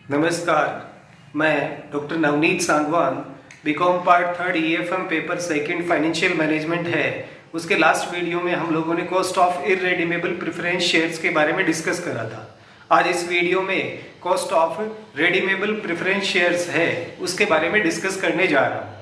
नमस्कार, मैं doctor Navneet Sangwan, BCom part third EFM paper second financial management है। उसके लास्ट वीडियो में हम लोगों ने cost of irredeemable preference shares के बारे में डिस्कस करा था। आज इस वीडियो में cost of redeemable preference shares है उसके बारे में डिस्कस करने जा रहा हूँ।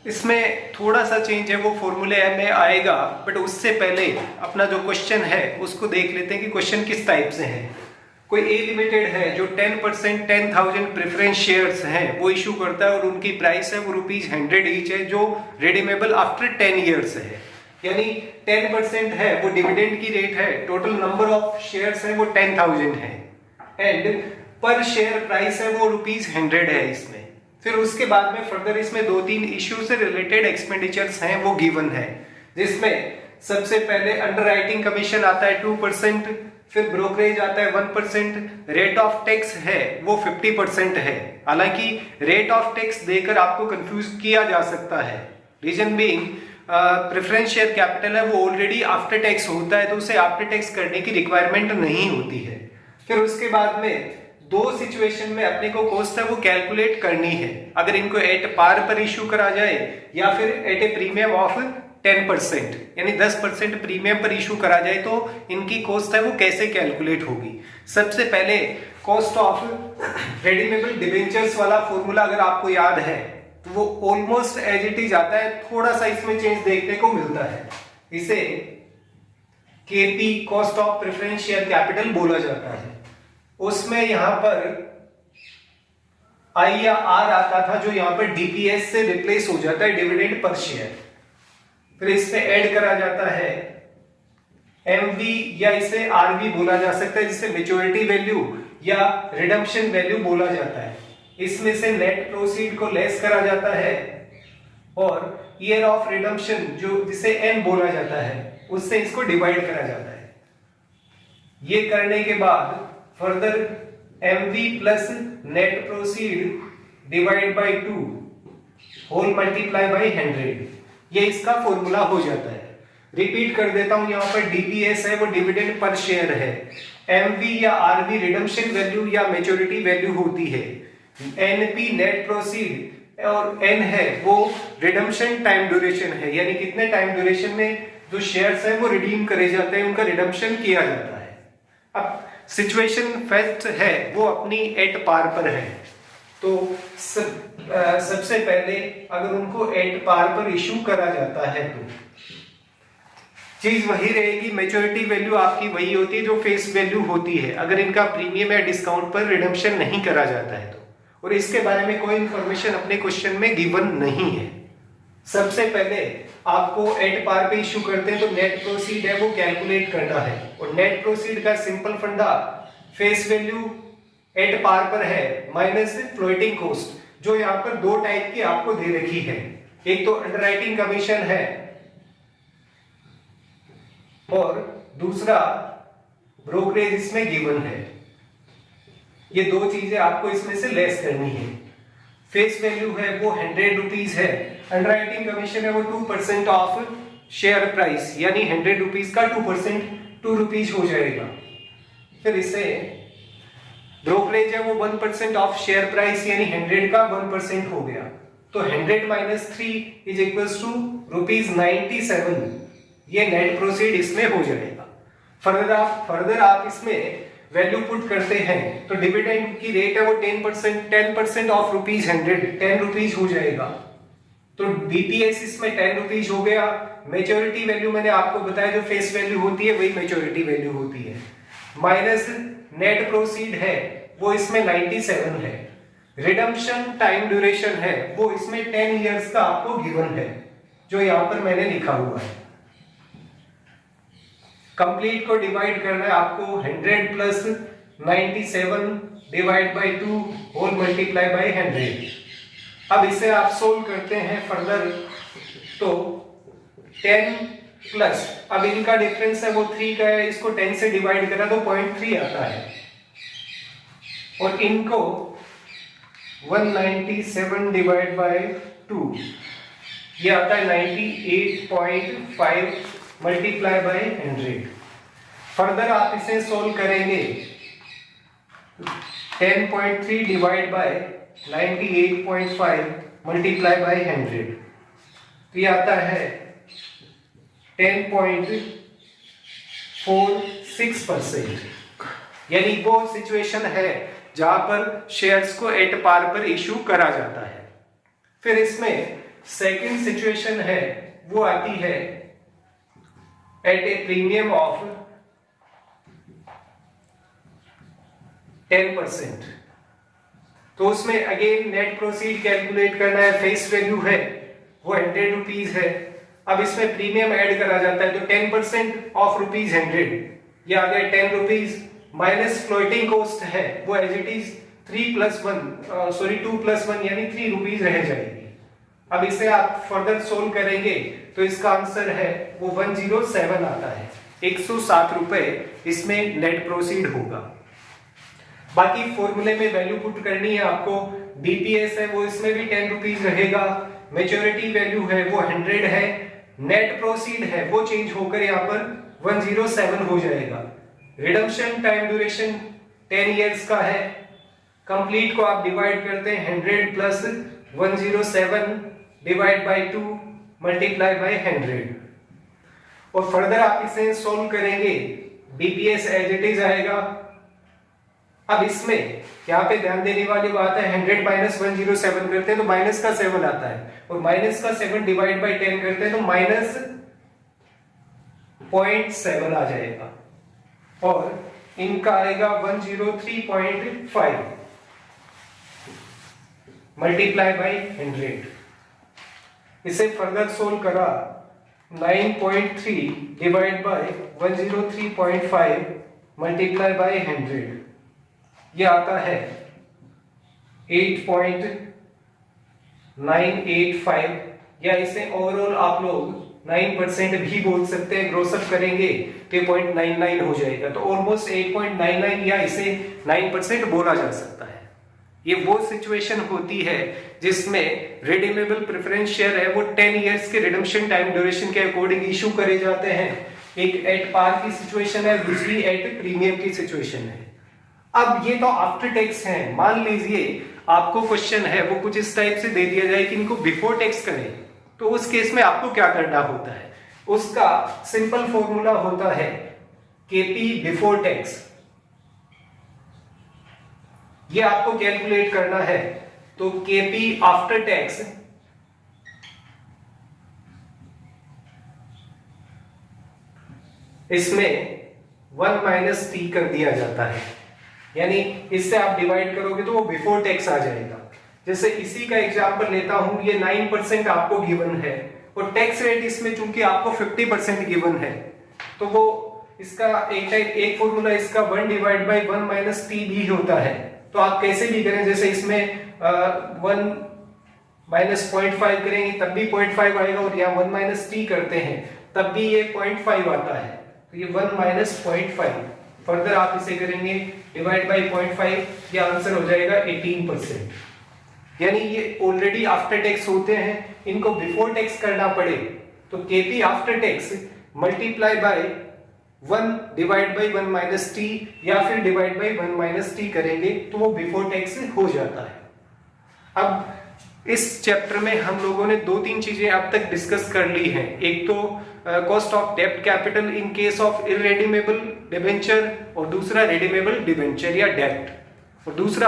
इसमें थोड़ा सा चेंज है, वो फॉर्मूले में आएगा, बट उससे पहले अपना जो क्वेश्चन है उसको देख लेते हैं कि क्वेश्चन किस टाइप से है। कोई ए लिमिटेड है जो 10% 10,000 प्रेफरेंस शेयर्स हैं वो इशू करता है और उनकी प्राइस है वो ₹100 ईच है, जो रिडीमेबल आफ्टर 10 ईयर्स है। यानी 10% है वो डिविडेंड की रेट है, टोटल नंबर ऑफ शेयर्स है वो 10,000 है एंड पर शेयर प्राइस है वो ₹100 है इसमें। फिर उसके बाद में फर्दर इसमें 2-3 इश्यू से रिलेटेड एक्सपेंडिचर्स हैं वो गिवन है, जिसमें सबसे पहले अंडरराइटिंग कमीशन आता है 2%, फिर ब्रोकरेज आता है 1%, रेट ऑफ टैक्स है वो 50% है। हालांकि रेट ऑफ टैक्स देकर आपको कंफ्यूज किया जा सकता है, reason being preference share capital है वो ऑलरेडी आफ्टर टैक्स होता है, तो उसे आफ्टर टैक्स करने की रिक्वायरमेंट नहीं होती है। फिर उसके बाद में दो सिचुएशन में अपने को कॉस्ट है वो कैलकुलेट करनी है, अगर इनको एट पार पर इशू करा जाए या फिर एट ए प्रीमियम ऑफ 10% यानी 10% प्रीमियम पर इशू करा जाए तो इनकी कॉस्ट है वो कैसे कैलकुलेट होगी। सबसे पहले कॉस्ट ऑफ रेडीमेबल डिबेंचर्स वाला फॉर्मूला अगर आपको याद है तो वो ऑलमोस्ट एज इट इज आता है, थोड़ा सा इसमें चेंज देखने को मिलता है। इसे KP cost of preference share capital बोला जाता है। उसमें यहां पर आई या आर आता था जो यहां पर डीपीएस से रिप्लेस हो जाता है, डिविडेंड पर शेयर। फिर इसमें ऐड करा जाता है एमवी या इसे आरवी बोला जा सकता है, जिसे मैच्योरिटी वैल्यू या रिडम्पशन वैल्यू बोला जाता है। इसमें से नेट प्रोसीड को लेस करा जाता है और ईयर ऑफ रिडम्पशन जो जिसे एन बोला जाता है उससे इसको डिवाइड करा जाता है। ये करने के बाद further MV plus net proceed divide by 2 whole multiply by 100, ये इसका फॉर्मूला हो जाता है। रिपीट कर देता हूं, यहाँ पर DPS है वो डिविडेंड पर शेयर है, MV या RV रिडम्पशन वैल्यू या मैच्योरिटी वैल्यू होती है, NP नेट प्रोसीड और N है वो रिडम्पशन टाइम ड्यूरेशन है, यानी कितने टाइम ड्यूरेशन में जो शेयर्स है वो रिडीम करे जाते हैं, उनका रिडम्पशन किया जाता है। अब सिचुएशन फैक्ट है वो अपनी एट पार पर है, तो सबसे पहले अगर उनको एट पार पर इशू करा जाता है तो चीज वही रहेगी, मैच्योरिटी वैल्यू आपकी वही होती है जो फेस वैल्यू होती है अगर इनका प्रीमियम या डिस्काउंट पर रिडम्पशन नहीं करा जाता है तो। और इसके बारे में कोई इंफॉर्मेशन अपने क्वेश्चन में गिवन नहीं है। सबसे पहले आपको एट पार पे इशू करते हैं तो नेट प्रोसीड है वो कैलकुलेट करना है, और नेट प्रोसीड का सिंपल फंडा फेस वैल्यू एट पार पर है माइनस फ्लोटिंग कॉस्ट, जो यहाँ पर दो टाइप की आपको दे रखी है, एक तो अंडरराइटिंग कमीशन है और दूसरा ब्रोकरेज इसमें गिवन है। ये दो चीजें आपको इसमें से लेस करनी है। फेस वैल्यू है वो ₹100 है, अंडरराइटिंग कमीशन है वो 2% ऑफ शेयर प्राइस, यानी ₹100 का 2% ₹2 हो जाएगा। फिर इसे ब्रोकरेज है वो 1% ऑफ शेयर प्राइस, यानी 100 का 1% हो गया, तो 100 माइनस 3 इज इक्वल्स टू ₹97। ये नेट प्रोसीड इसमें हो जाएगा। फर्दर आप इसमें वैल्यू पुट करते हैं तो डिविडेंड की रेट है वो 10% ऑफ ₹100 ₹10 हो जाएगा, तो DPS इसमें ₹10 हो गया। मैच्योरिटी वैल्यू मैंने आपको बताया जो फेस वैल्यू होती है वही मैच्योरिटी वैल्यू होती है, माइनस नेट प्रोसीड है वो इसमें 97 है, रिडम्पशन टाइम ड्यूरेशन है वो इसमें 10 इयर्स का आपको गिवन है जो यहां पर मैंने लिखा हुआ है। कंप्लीट को डिवाइड करना है आपको 100 plus 97 divide by 2 whole multiply by 100। अब इसे आप सोल्व करते हैं फर्दर तो 10 प्लस, अब इनका डिफरेंस है वो 3 का है, इसको 10 से डिवाइड करा तो 0.3 आता है, और इनको 197 डिवाइड बाय 2 ये आता है 98.5 मल्टीप्लाई बाय 100। फर्दर आप इसे सोल्व करेंगे 10.3 डिवाइड बाय 98.5 मल्टीप्लाई बाय 100, तो ये आता है 10.46%। यानी वो सिचुएशन है जहां पर शेयर्स को एट पार पर इशू करा जाता है। फिर इसमें सेकंड सिचुएशन है वो आती है एट ए प्रीमियम ऑफ 10%। तो उसमें अगेन नेट प्रोसीड कैलकुलेट करना है, फेस वैल्यू है वो 100 रुपीज है। अब इसमें प्रीमियम ऐड करा जाता है, तो 10% ऑफ रुपीज 100, ये आ गया 10 रुपीज, माइनस फ्लोटिंग कॉस्ट है वो एज इट इज 2 + 1 यानी 3 रुपीज रह जाएगी। अब इसे आप फर्दर सोल्व करेंगे तो इसका आंसर है वो 107 आता है, 107 रुपए इसमें नेट प्रोसीड होगा। बाकी फॉर्मूले में वैल्यू पुट करनी है आपको, बीपीएस है वो इसमें भी 10 रुपीज रहेगा, मेच्योरिटी वैल्यू है वो 100 है, नेट प्रोसीड है वो चेंज होकर यहाँ पर 107 हो जाएगा। रिडम्पशन टाइम ड्यूरेशन 10 इयर्स का है। कंप्लीट को आप डिवाइड करते हैं 100 plus 107 divide by 2 multiply by 100, और फर्दर आप इसे सोल्व करेंगे, बीपीएस एज इट इज आएगा। अब इसमें यहाँ पे ध्यान देने वाली बात है, 100 माइनस 107 करते हैं तो माइनस का 7 आता है, और माइनस का 7 डिवाइड बाय 10 करते हैं तो माइनस 0.7 आ जाएगा, और इनका आएगा 103.5 मल्टीप्लाई बाय 100। इसे फर्दर सोल्व करा, 9.3 डिवाइड बाय 103.5 मल्टीप्लाई बाय 100, ये आता है 8.985, या इसे ओवरऑल आप लोग 9% भी बोल सकते हैं, ग्रोस अप करेंगे तो 0.99 हो जाएगा, तो ऑलमोस्ट 8.99 या इसे 9% बोला जा सकता है। ये वो सिचुएशन होती है जिसमें रिडीमेबल प्रेफरेंस शेयर है वो 10 इयर्स के रिडम्पशन टाइम ड्यूरेशन के अकॉर्डिंग इशू करे जाते हैं। एक एट पार की सिचुएशन है, दूसरी एट प्रीमियम की सिचुएशन है। अब ये तो आफ्टर टैक्स है, मान लीजिए आपको क्वेश्चन है वो कुछ इस टाइप से दे दिया जाए कि इनको बिफोर टैक्स करें, तो उस केस में आपको क्या करना होता है, उसका सिंपल फॉर्मूला होता है केपी बिफोर टैक्स। ये आपको कैलकुलेट करना है, तो केपी आफ्टर टैक्स इसमें 1 माइनस टी कर दिया जाता है, यानी इससे आप डिवाइड करोगे तो वो बिफोर टैक्स आ जाएगा। जैसे इसी का एग्जांपल लेता हूं, ये 9% आपको गिवन है और टैक्स रेट इसमें चूंकि आपको 50% गिवन है, तो वो इसका एक फॉर्मूला इसका 1 डिवाइड बाय 1 माइनस टी भी होता है। तो आप कैसे भी करें, जैसे इसमें 1 माइनस 0.5 करेंगे तब भी 0.5 आएगा, और यहाँ 1 माइनस टी करते हैं तब भी ये 0.5 आता है, तो ये 1 माइनस 0.5, फर्दर आप इसे करेंगे डिवाइड बाय 0.5, ये आंसर हो जाएगा 18%। यानी ये ऑलरेडी आफ्टर टैक्स होते हैं, इनको बिफोर टैक्स करना पड़े तो KP after tax multiply by 1 divide by 1 minus T, या फिर डिवाइड बाय 1 माइनस टी करेंगे तो वो बिफोर टैक्स हो जाता है। अब इस चैप्टर में हम लोगों ने 2-3 चीजें अब तक डिस्कस कर ली हैं। एक तो कॉस्ट ऑफ डेब्ट capital in case of irredeemable debenture, और दूसरा रेडीमेबल डिबेंचर या डेब्ट, और दूसरा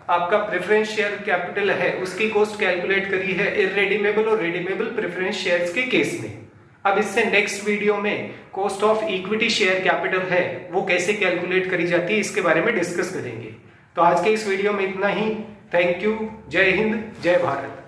आपका प्रेफरेंस शेयर कैपिटल है उसकी कॉस्ट कैलकुलेट करी है इररेडीमेबल और रेडीमेबल प्रेफरेंस शेयर्स के केस में। अब इससे नेक्स्ट वीडियो में cost of equity share capital है वो कैसे कैलकुलेट करी जाती है इसके बारे में डिस्कस करेंगे। तो आज के इस वीडियो में इतना ही। Thank you. जय हिंद, जय भारत।